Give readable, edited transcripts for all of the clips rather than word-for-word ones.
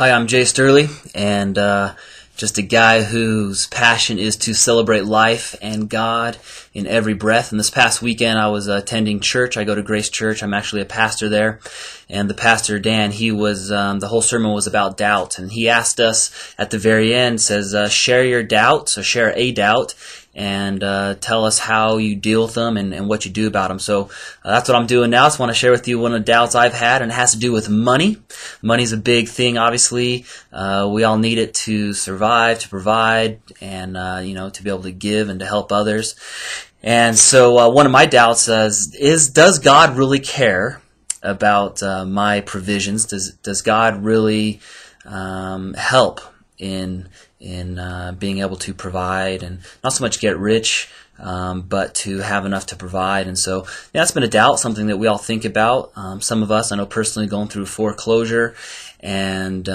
Hi, I'm Jay Sturley, and just a guy whose passion is to celebrate life and God in every breath. And this past weekend, I was attending church. I go to Grace Church. I'm actually a pastor there. And the pastor, Dan, he was, the whole sermon was about doubt. And he asked us at the very end, says, share your doubts, or share a doubt, and tell us how you deal with them and what you do about them. So that's what I'm doing now. I just want to share with you one of the doubts I've had, and it has to do with money. Money's a big thing, obviously. We all need it to survive, to provide, and to be able to give and to help others. And so one of my doubts is does God really care about my provisions? Does God really help in being able to provide, and not so much get rich, but to have enough to provide? And so that's been a doubt, something that we all think about. Some of us, I know personally, going through foreclosure, and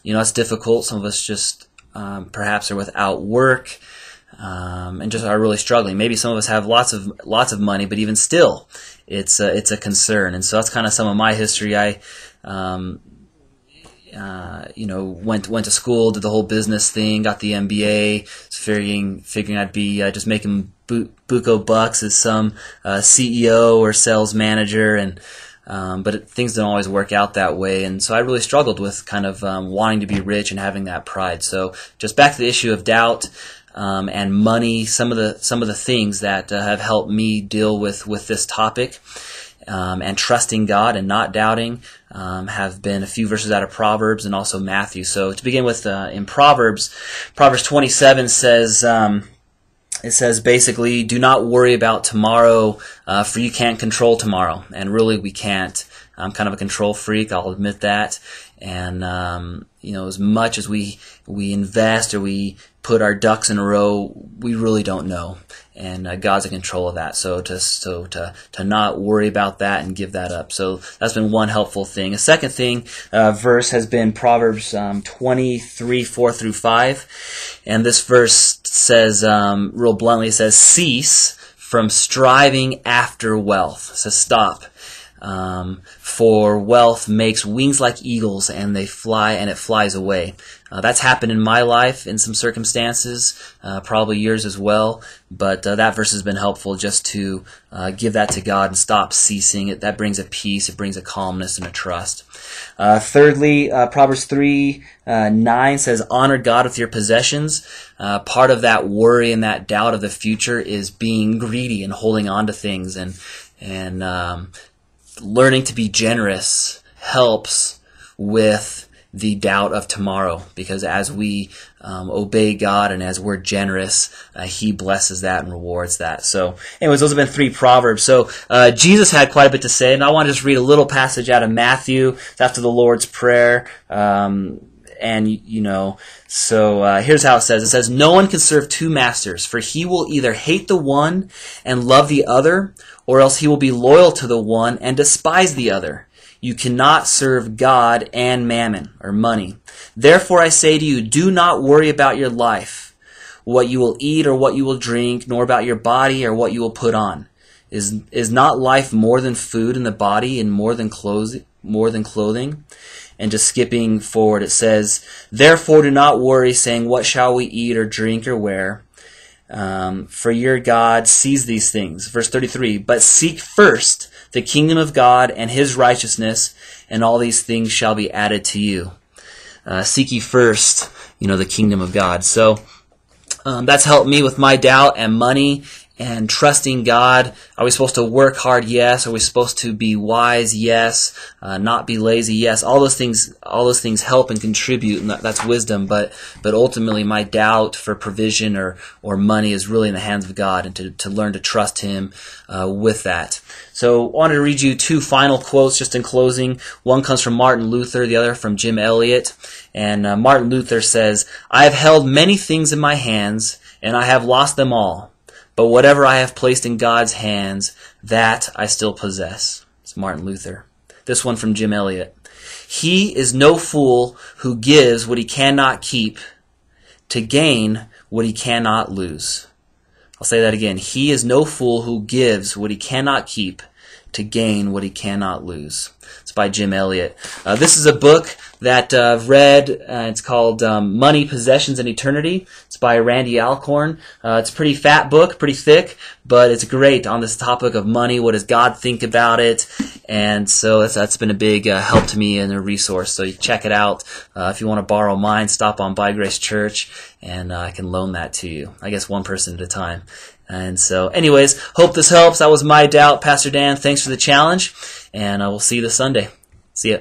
it's difficult. Some of us just perhaps are without work, and just are really struggling. Maybe some of us have lots of money, but even still, it's a concern. And so that's kind of some of my history. I went to school, did the whole business thing, got the MBA, figuring I'd be just making buco bucks as some CEO or sales manager, and but things don't always work out that way. And so I really struggled with kind of wanting to be rich and having that pride. So just back to the issue of doubt and money, some of the things that have helped me deal with this topic. And trusting God and not doubting have been a few verses out of Proverbs and also Matthew. So to begin with, in Proverbs 27 says, it says basically, do not worry about tomorrow, for you can't control tomorrow. And really we can't. I'm kind of a control freak, I'll admit that. And as much as we invest or we put our ducks in a row, we really don't know. And God's in control of that. So to not worry about that and give that up. So that's been one helpful thing. A second thing, verse has been Proverbs 23, 4 through 5. And this verse says, real bluntly, it says, cease from striving after wealth. It says stop. For wealth makes wings like eagles, and they fly, and it flies away. That's happened in my life in some circumstances, probably yours as well. But that verse has been helpful, just to give that to God and stop ceasing. That brings a peace, it brings a calmness and a trust. Thirdly, Proverbs 3:9 says, honor God with your possessions. Part of that worry and that doubt of the future is being greedy and holding on to things, and learning to be generous helps with the doubt of tomorrow, because as we obey God and as we're generous, He blesses that and rewards that. So anyways, those have been 3 Proverbs. So Jesus had quite a bit to say, and I want to just read a little passage out of Matthew. It's after the Lord's Prayer. Here's how it says. It says, no one can serve 2 masters, for he will either hate the one and love the other, or else he will be loyal to the one and despise the other. You cannot serve God and mammon, or money. Therefore I say to you, do not worry about your life, what you will eat or what you will drink, nor about your body or what you will put on. Is not life more than food, and the body and more than clothing? And just skipping forward, it says, therefore do not worry, saying, what shall we eat or drink or wear? For your God sees these things. Verse 33, but seek first the kingdom of God and His righteousness, and all these things shall be added to you. Seek ye first, the kingdom of God. So that's helped me with my doubt and money and trusting God. Are we supposed to work hard? Yes. Are we supposed to be wise? Yes. Not be lazy? Yes. All those things help and contribute, and that's wisdom. But ultimately, my doubt for provision or money is really in the hands of God, and to learn to trust Him with that. So I wanted to read you 2 final quotes just in closing. One comes from Martin Luther, the other from Jim Elliot. And Martin Luther says, I have held many things in my hands, and I have lost them all. But whatever I have placed in God's hands, that I still possess. It's Martin Luther. This one from Jim Elliot. He is no fool who gives what he cannot keep to gain what he cannot lose. I'll say that again. He is no fool who gives what he cannot keep to gain what he cannot lose. So It's by Jim Elliot. This is a book that I've read. It's called Money, Possessions, and Eternity. It's by Randy Alcorn. It's a pretty fat book, pretty thick, but it's great on this topic of money. What does God think about it? And so that's been a big help to me and a resource. So you check it out. If you want to borrow mine, stop on By Grace Church, and I can loan that to you. I guess one person at a time. And so, anyways, hope this helps. That was My Doubt. Pastor Dan, thanks for the challenge, and we'll see you this Sunday. See ya.